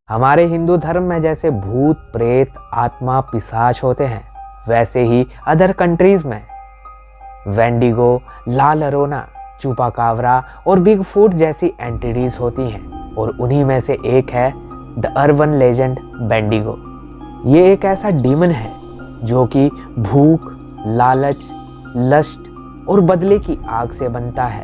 हमारे हिंदू धर्म में जैसे भूत प्रेत आत्मा पिशाच होते हैं, वैसे ही अदर कंट्रीज में वेंडिगो, ला llorona, चुपाकावरा और बिग फूट जैसी एंटिटीज होती हैं और उन्हीं में से एक है द अर्बन लेजेंड बेंडिगो। ये एक ऐसा डीमन है जो कि भूख, लालच, लस्ट और बदले की आग से बनता है।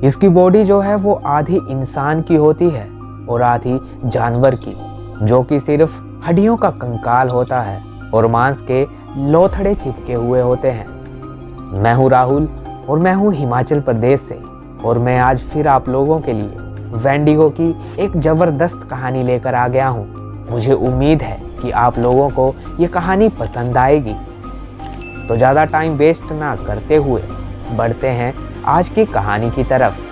इसकी बॉडी जो है वो आधी इंसान की होती है और आधी जानवर की, जो कि सिर्फ हड्डियों का कंकाल होता है और मांस के लोथड़े चिपके हुए होते हैं। मैं हूँ राहुल और मैं हूँ हिमाचल प्रदेश से और मैं आज फिर आप लोगों के लिए वेंडिगो की एक ज़बरदस्त कहानी लेकर आ गया हूँ। मुझे उम्मीद है कि आप लोगों को ये कहानी पसंद आएगी। तो ज़्यादा टाइम वेस्ट ना करते हुए बढ़ते हैं आज की कहानी की तरफ।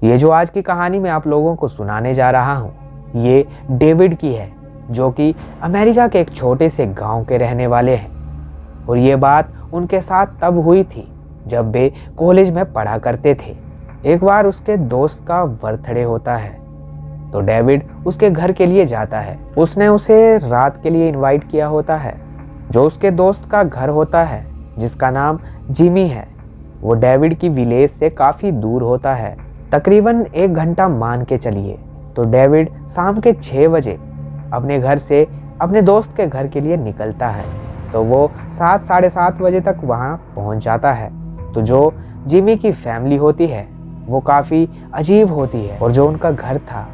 ये जो आज की कहानी मैं आप लोगों को सुनाने जा रहा हूँ, ये डेविड की है, जो कि अमेरिका के एक छोटे से गांव के रहने वाले हैं। और ये बात उनके साथ तब हुई थी जब वे कॉलेज में पढ़ा करते थे। एक बार उसके दोस्त का बर्थडे होता है तो डेविड उसके घर के लिए जाता है। उसने उसे रात के लिए इनवाइट किया होता है, जो उसके दोस्त का घर होता है जिसका नाम जिमी है। वो डेविड की विलेज से काफ़ी दूर होता है, तकरीबन 1 घंटा मान के चलिए। तो डेविड शाम के 6 बजे अपने घर से अपने दोस्त के घर के लिए निकलता है। तो वो 7 साढ़े 7 बजे तक वहाँ पहुँच जाता है। तो जो जिमी की फैमिली होती है वो काफ़ी अजीब होती है और जो उनका घर था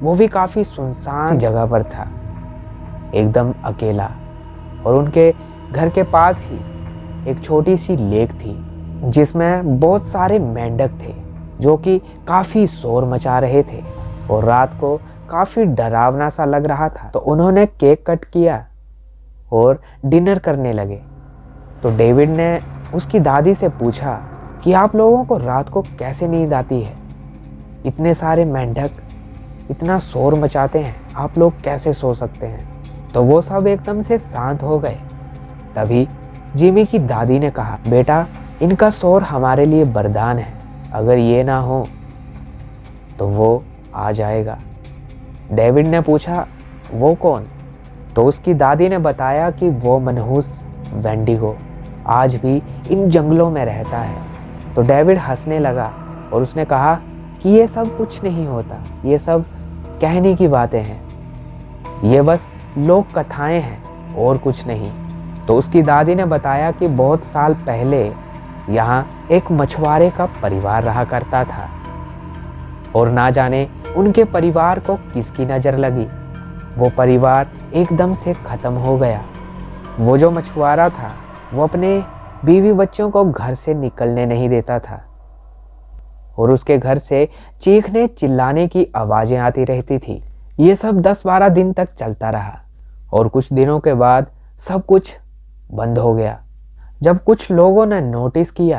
वो भी काफ़ी सुनसान जगह पर था, एकदम अकेला। और उनके घर के पास ही एक छोटी सी लेक थी जिसमें बहुत सारे मेंढक थे जो कि काफ़ी शोर मचा रहे थे और रात को काफ़ी डरावना सा लग रहा था। तो उन्होंने केक कट किया और डिनर करने लगे। तो डेविड ने उसकी दादी से पूछा कि आप लोगों को रात को कैसे नींद आती है? इतने सारे मेंढक इतना शोर मचाते हैं, आप लोग कैसे सो सकते हैं? तो वो सब एकदम से शांत हो गए। तभी जिमी की दादी ने कहा, बेटा इनका शोर हमारे लिए वरदान है, अगर ये ना हो तो वो आ जाएगा। डेविड ने पूछा, वो कौन? तो उसकी दादी ने बताया कि वो मनहूस वेंडिगो आज भी इन जंगलों में रहता है। तो डेविड हंसने लगा और उसने कहा कि ये सब कुछ नहीं होता, ये सब कहने की बातें हैं, ये बस लोक कथाएं हैं और कुछ नहीं। तो उसकी दादी ने बताया कि बहुत साल पहले यहाँ एक मछुआरे का परिवार रहा करता था और ना जाने उनके परिवार को किसकी नज़र लगी, वो परिवार एकदम से ख़त्म हो गया। वो जो मछुआरा था वो अपने बीवी बच्चों को घर से निकलने नहीं देता था और उसके घर से चीखने चिल्लाने की आवाज़ें आती रहती थी। ये सब 10-12 दिन तक चलता रहा और कुछ दिनों के बाद सब कुछ बंद हो गया। जब कुछ लोगों ने नोटिस किया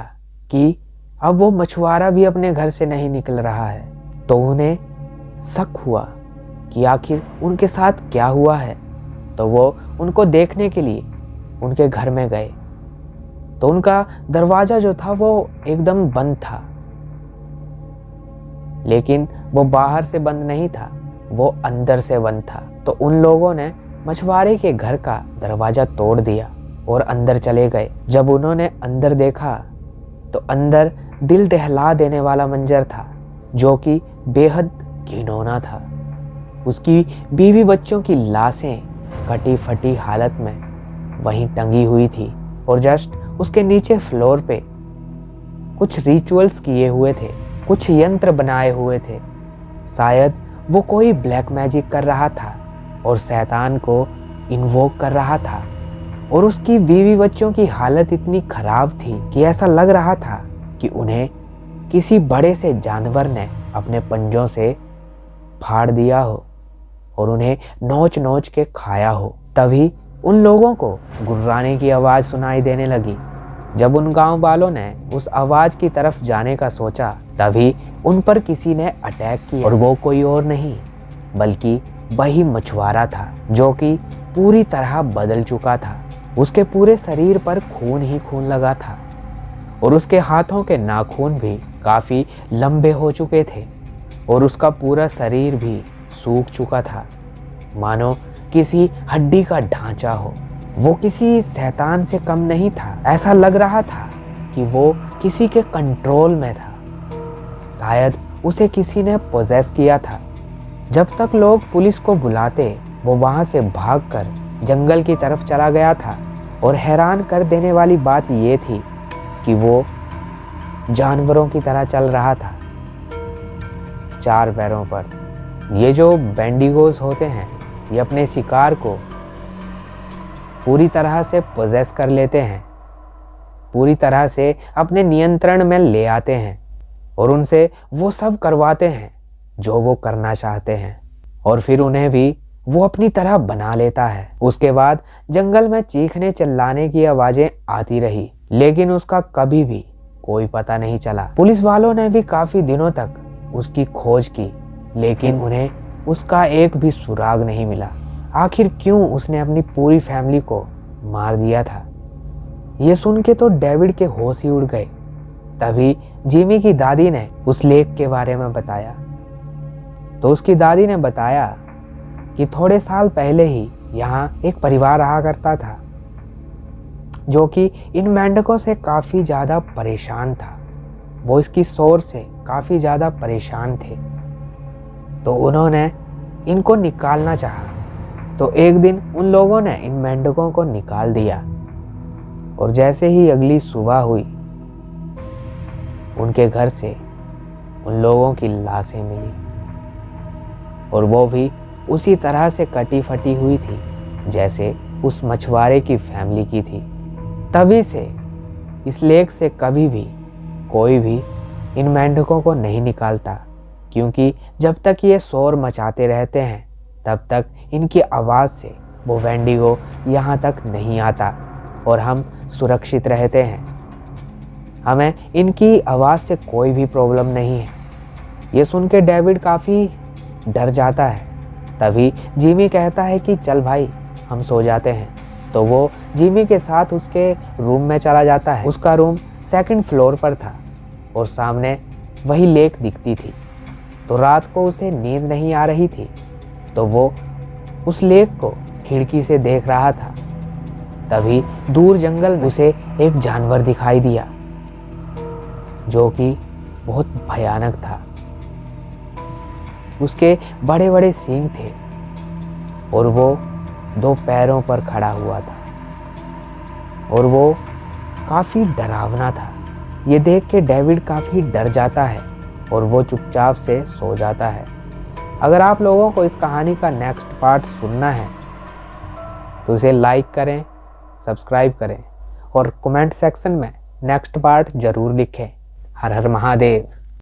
कि अब वो मछुआरा भी अपने घर से नहीं निकल रहा है, तो उन्हें शक हुआ कि आखिर उनके साथ क्या हुआ है। तो वो उनको देखने के लिए उनके घर में गए। तो उनका दरवाज़ा जो था वो एकदम बंद था, लेकिन वो बाहर से बंद नहीं था, वो अंदर से बंद था। तो उन लोगों ने मछुआरे के घर का दरवाज़ा तोड़ दिया और अंदर चले गए। जब उन्होंने अंदर देखा तो अंदर दिल दहला देने वाला मंजर था, जो कि बेहद घिनौना था। उसकी बीवी बच्चों की लाशें कटी फटी हालत में वहीं टंगी हुई थी और जस्ट उसके नीचे फ्लोर पे कुछ रिचुअल्स किए हुए थे, कुछ यंत्र बनाए हुए थे। शायद वो कोई ब्लैक मैजिक कर रहा था और शैतान को इन्वोक कर रहा था। और उसकी बीवी बच्चों की हालत इतनी ख़राब थी कि ऐसा लग रहा था कि उन्हें किसी बड़े से जानवर ने अपने पंजों से फाड़ दिया हो और उन्हें नोच नोच के खाया हो। तभी उन लोगों को गुर्राने की आवाज़ सुनाई देने लगी। जब उन गांव वालों ने उस आवाज़ की तरफ जाने का सोचा, तभी उन पर किसी ने अटैक किया और वो कोई और नहीं बल्कि वही मछुआरा था, जो कि पूरी तरह बदल चुका था। उसके पूरे शरीर पर खून ही खून लगा था और उसके हाथों के नाखून भी काफ़ी लंबे हो चुके थे और उसका पूरा शरीर भी सूख चुका था, मानो किसी हड्डी का ढांचा हो। वो किसी शैतान से कम नहीं था। ऐसा लग रहा था कि वो किसी के कंट्रोल में था। शायद उसे किसी ने पोजेस किया था। जब तक लोग पुलिस को बुलाते, वो वहाँ से भागकर जंगल की तरफ चला गया था। और हैरान कर देने वाली बात ये थी कि वो जानवरों की तरह चल रहा था, 4 पैरों पर। ये जो बेंडिगोज होते हैं, ये अपने शिकार को पूरी तरह से पोजेस कर लेते हैं, पूरी तरह से अपने नियंत्रण में ले आते हैं और उनसे वो सब करवाते हैं जो वो करना चाहते हैं, और फिर उन्हें भी वो अपनी तरह बना लेता है। उसके बाद जंगल में चीखने चिल्लाने की आवाजें आती रही, लेकिन उसका कभी भी कोई पता नहीं चला। पुलिस वालों ने भी काफी दिनों तक उसकी खोज की, लेकिन उन्हें उसका एक भी सुराग नहीं मिला। आखिर क्यों उसने अपनी पूरी फैमिली को मार दिया था? ये सुन के तो डेविड के होश ही उड़ गए। तभी जिमी की दादी ने उस लेक के बारे में बताया। तो उसकी दादी ने बताया कि थोड़े साल पहले ही यहाँ एक परिवार रहा करता था जो कि इन मेंढकों से काफ़ी ज़्यादा परेशान था। वो इसकी शोर से काफ़ी ज़्यादा परेशान थे, तो उन्होंने इनको निकालना चाहा। तो एक दिन उन लोगों ने इन मेंढकों को निकाल दिया, और जैसे ही अगली सुबह हुई, उनके घर से उन लोगों की लाशें मिली, और वो भी उसी तरह से कटी फटी हुई थी जैसे उस मछुआरे की फैमिली की थी। तभी से इस लेक से कभी भी कोई भी इन मेंढकों को नहीं निकालता, क्योंकि जब तक ये शोर मचाते रहते हैं तब तक इनकी आवाज़ से वो वेंडिगो यहाँ तक नहीं आता और हम सुरक्षित रहते हैं। हमें इनकी आवाज़ से कोई भी प्रॉब्लम नहीं है। ये सुन के डेविड काफ़ी डर जाता है। तभी जिमी कहता है कि चल भाई, हम सो जाते हैं। तो वो जिमी के साथ उसके रूम में चला जाता है। उसका रूम 2nd फ्लोर पर था और सामने वही लेक दिखती थी। तो रात को उसे नींद नहीं आ रही थी, तो वो उस लेक को खिड़की से देख रहा था। तभी दूर जंगल में उसे एक जानवर दिखाई दिया जो कि बहुत भयानक था। उसके बड़े बड़े सींग थे और वो 2 पैरों पर खड़ा हुआ था, और वो काफ़ी डरावना था। ये देख के डेविड काफ़ी डर जाता है और वो चुपचाप से सो जाता है। अगर आप लोगों को इस कहानी का नेक्स्ट पार्ट सुनना है तो इसे लाइक करें, सब्सक्राइब करें और कमेंट सेक्शन में नेक्स्ट पार्ट ज़रूर लिखें। हर हर महादेव।